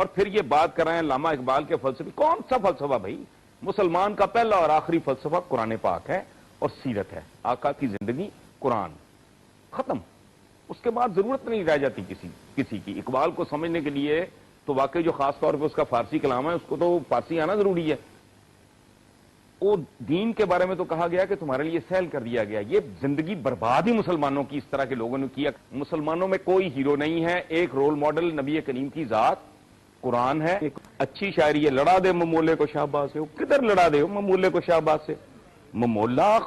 اور پھر یہ بات کر رہے ہیں علامہ اقبال کے فلسفے. کون سا فلسفہ بھائی؟ مسلمان کا پہلا اور آخری فلسفہ قرآن پاک ہے اور سیرت ہے. آقا کی زندگی قرآن، ختم. اس کے بعد ضرورت نہیں رہ جاتی کسی کی. اقبال کو سمجھنے کے لیے تو واقعی جو خاص طور پہ اس کا فارسی کلام ہے، اس کو تو فارسی آنا ضروری ہے. وہ دین کے بارے میں تو کہا گیا کہ تمہارے لیے سہل کر دیا گیا. یہ زندگی برباد ہی مسلمانوں کی اس طرح کے لوگوں نے کیا. مسلمانوں میں کوئی ہیرو نہیں ہے. ایک رول ماڈل نبی کریم کی ذات قرآن ہے. ایک اچھی شاعری ہے، لڑا دے ممولے کو شہباز سے. وہ کدھر لڑا دے ممولے کو شہباز سے؟ ممولا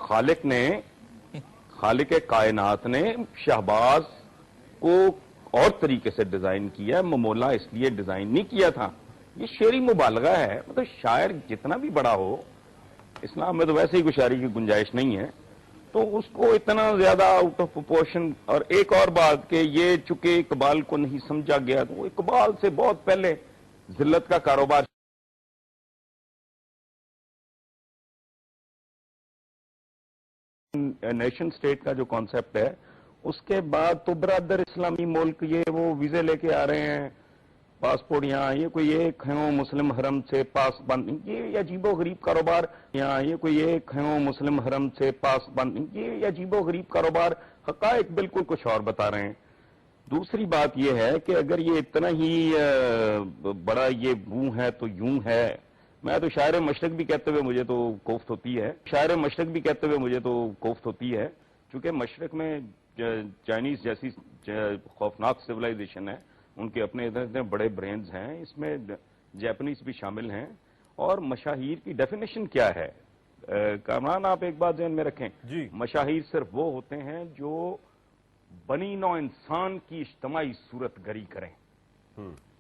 خالق کائنات نے شہباز کو اور طریقے سے ڈیزائن کیا. ممولا اس لیے ڈیزائن نہیں کیا تھا. یہ شعری مبالغہ ہے. مطلب شاعر جتنا بھی بڑا ہو، اسلام میں تو ویسے ہی کوئی شاعری کی گنجائش نہیں ہے، تو اس کو اتنا زیادہ آؤٹ آف پروپورشن. اور ایک اور بات کہ یہ چونکہ اقبال کو نہیں سمجھا گیا، تو وہ اقبال سے بہت پہلے ذلت کا کاروبار نیشن سٹیٹ کا جو کانسیپٹ ہے، اس کے بعد تو برادر اسلامی ملک یہ وہ ویزے لے کے آ رہے ہیں، پاسپورٹ یہاں، یہ کوئی ایک ہے مسلم حرم سے پاس بند. یہ عجیب و غریب کاروبار. یہاں یہ کوئی ایک ہے مسلم حرم سے پاس بند. یہ عجیب و غریب کاروبار. حقائق بالکل کچھ اور بتا رہے ہیں. دوسری بات یہ ہے کہ اگر یہ اتنا ہی بڑا یہ وہ ہے تو یوں ہے. میں تو شاعر مشرق بھی کہتے ہوئے مجھے تو کوفت ہوتی ہے. چونکہ مشرق میں چائنیز جیسی خوفناک سویلائزیشن ہے، ان کے اپنے اتنے بڑے برینز ہیں. اس میں جیپنیز بھی شامل ہیں. اور مشاہیر کی ڈیفینیشن کیا ہے؟ کامران آپ ایک بات ذہن میں رکھیں. جی، مشاہیر صرف وہ ہوتے ہیں جو بنی نوع انسان کی اجتماعی صورت گری کریں.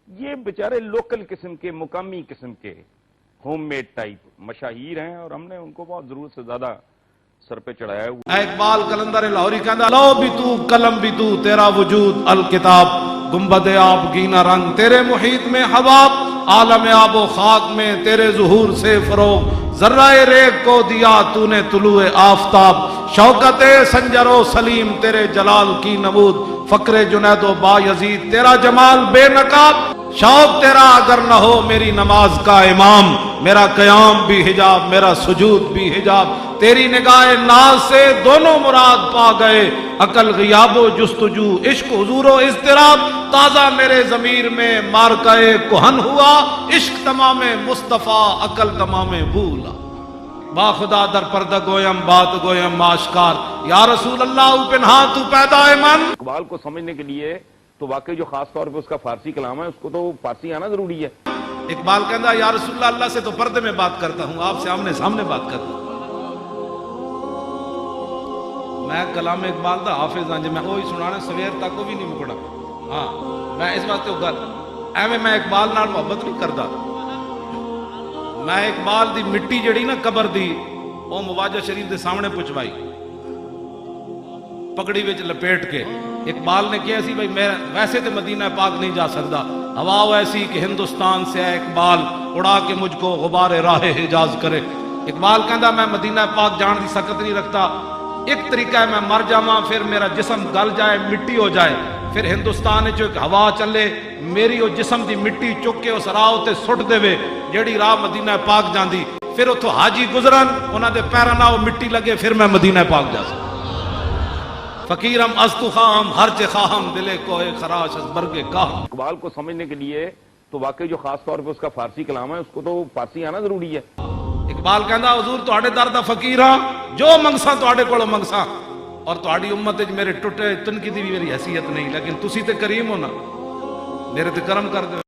یہ بیچارے لوکل قسم کے، مقامی قسم کے، ہوم میڈ ٹائپ مشاہیر ہیں، اور ہم نے ان کو بہت ضرورت سے زیادہ سر پہ چڑھایا ہے. اقبال کلندر لاہوری کہندا لو بھی تو قلم بھی تو تیرا وجود الکتاب گنبد آب گینا رنگ تیرے محیط میں حباب عالم آب و خاک میں تیرے ظہور سے فروغ ذرہ ریگ کو دیا تو نے طلوع آفتاب شوکت سنجر و سلیم تیرے جلال کی نمود فقر جنید و با یزید تیرا جمال بے نقاب شوق تیرا اگر نہ ہو میری نماز کا امام میرا قیام بھی حجاب میرا سجود بھی حجاب تیری نگاہ ناز سے دونوں مراد پا گئے عقل غیاب و جستجو عشق حضور و اضطراب تازہ میرے ضمیر میں مارکہ کہن ہوا عشق تمام مصطفیٰ عقل تمام بھولا با خدا در پردہ گویم بات گویم آشکار یا رسول اللہ پنہا تو پیدا من. اقبال کو سمجھنے کے لیے تو واقعی جو خاص طور پہ اس کا فارسی کلام ہے، اس کو تو فارسی آنا ضروری ہے. اقبال کہندا یا رسول اللہ سے تو پردے میں بات کرتا ہوں، آپ سے آمنے سامنے بات کرتا ہوں. میں کلام اقبال دا حافظ ہاں جی، میں وہی سنانا سویر تک وہ بھی نہیں مکڑا. ہاں میں اس واسطے گل ایویں میں اقبال نال محبت نہیں کردا. میں اقبال دی مٹی جڑی نا قبر دی وہ مواجہ شریف دے سامنے پہنچوائی پگڑی وچ لپیٹ کے. اقبال نے کیا سی بھائی میں ویسے تے مدینہ پاک نہیں جا سکتا، ہوا ایسی کہ ہندوستان سے ہے اقبال اڑا کے مجھ کو غبار راہ حجاز کرے. اقبال کہندا میں مدینہ پاک جان دی سکت نہیں رکھتا. ایک طریقہ ہے میں مر جاواں پھر میرا جسم گل جائے مٹی ہو جائے پھر ہندوستان جو ایک ہوا چلے میری وہ جسم دی مٹی چک کے اس راہ تے سٹ دے جیڑی راہ مدینہ پاک جاندی پھر اتھوں حاجی گزرن انہاں دے پیراں نال مٹی لگے پھر میں مدینہ پاک جا سکتا. فقیرم از تو خواہم ہر چہ خواہم دلے کوہ خراش از برگ کاہم. اقبال کو سمجھنے کے لیے تو واقعی جو خاص طور پہ اس کا فارسی کلام ہے، اس کو تو فارسی آنا ضروری ہے. اقبال کہندا حضور تواڈے در دا فقیر ہاں جو منگساں تواڈے کولوں منگساں اور تواڈی امت وچ میرے ٹوٹے تنکی دی بھی میری حیثیت نہیں لیکن تسی تے کریم ہو نا میرے تے کرم کر دے.